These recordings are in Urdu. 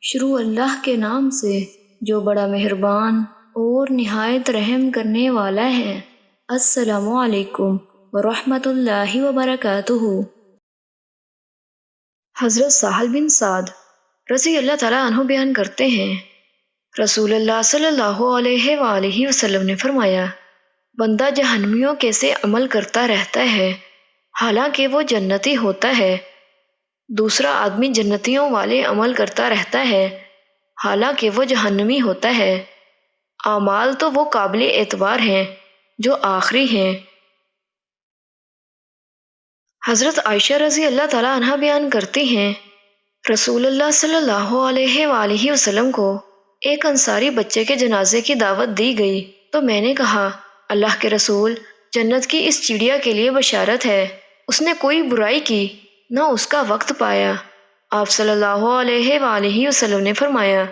شروع اللہ کے نام سے جو بڑا مہربان اور نہایت رحم کرنے والا ہے۔ السلام علیکم ورحمۃ اللہ وبرکاتہ۔ حضرت سہل بن سعد رضی اللہ تعالیٰ عنہ بیان کرتے ہیں، رسول اللہ صلی اللہ علیہ وآلہ وسلم نے فرمایا، بندہ جہنمیوں کے سے عمل کرتا رہتا ہے حالانکہ وہ جنتی ہوتا ہے، دوسرا آدمی جنتیوں والے عمل کرتا رہتا ہے حالانکہ وہ جہنمی ہوتا ہے۔ اعمال تو وہ قابل اعتبار ہیں جو آخری ہیں۔ حضرت عائشہ رضی اللہ تعالیٰ عنہ بیان کرتی ہیں، رسول اللہ صلی اللہ علیہ وآلہ وسلم کو ایک انصاری بچے کے جنازے کی دعوت دی گئی تو میں نے کہا، اللہ کے رسول، جنت کی اس چڑیا کے لیے بشارت ہے، اس نے کوئی برائی کی نہ اس کا وقت پایا۔ آپ صلی اللہ علیہ وآلہ وسلم نے فرمایا،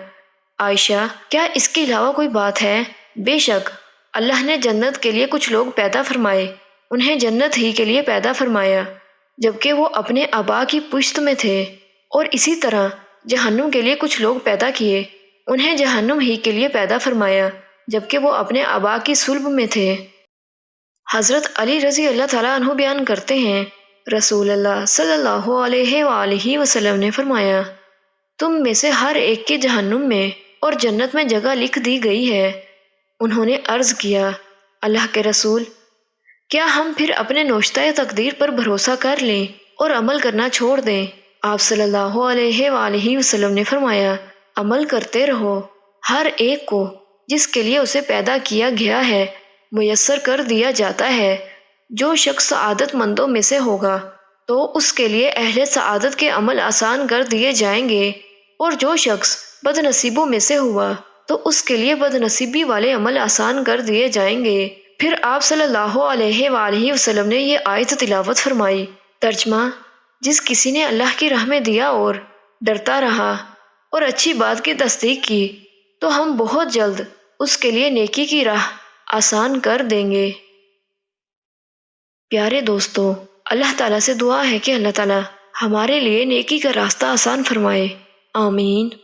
عائشہ، کیا اس کے علاوہ کوئی بات ہے؟ بے شک اللہ نے جنت کے لیے کچھ لوگ پیدا فرمائے، انہیں جنت ہی کے لیے پیدا فرمایا جبکہ وہ اپنے آبا کی پشت میں تھے، اور اسی طرح جہنم کے لیے کچھ لوگ پیدا کیے، انہیں جہنم ہی کے لیے پیدا فرمایا جبکہ وہ اپنے آبا کی صلب میں تھے۔ حضرت علی رضی اللہ تعالیٰ عنہ بیان کرتے ہیں، رسول اللہ صلی اللہ علیہ وآلہ وسلم نے فرمایا، تم میں سے ہر ایک کے جہنم میں اور جنت میں جگہ لکھ دی گئی ہے۔ انہوں نے عرض کیا، اللہ کے رسول، کیا ہم پھر اپنے نوشتہ تقدیر پر بھروسہ کر لیں اور عمل کرنا چھوڑ دیں؟ آپ صلی اللہ علیہ وآلہ وسلم نے فرمایا، عمل کرتے رہو، ہر ایک کو جس کے لیے اسے پیدا کیا گیا ہے میسر کر دیا جاتا ہے۔ جو شخص سعادت مندوں میں سے ہوگا تو اس کے لیے اہل سعادت کے عمل آسان کر دیے جائیں گے، اور جو شخص بد نصیبوں میں سے ہوا تو اس کے لیے بد نصیبی والے عمل آسان کر دیے جائیں گے۔ پھر آپ صلی اللہ علیہ وآلہ وسلم نے یہ آیت تلاوت فرمائی، ترجمہ، جس کسی نے اللہ کی راہ میں دیا اور ڈرتا رہا اور اچھی بات کی تصدیق کی تو ہم بہت جلد اس کے لیے نیکی کی راہ آسان کر دیں گے۔ پیارے دوستو، اللہ تعالیٰ سے دعا ہے کہ اللہ تعالیٰ ہمارے لیے نیکی کا راستہ آسان فرمائے، آمین۔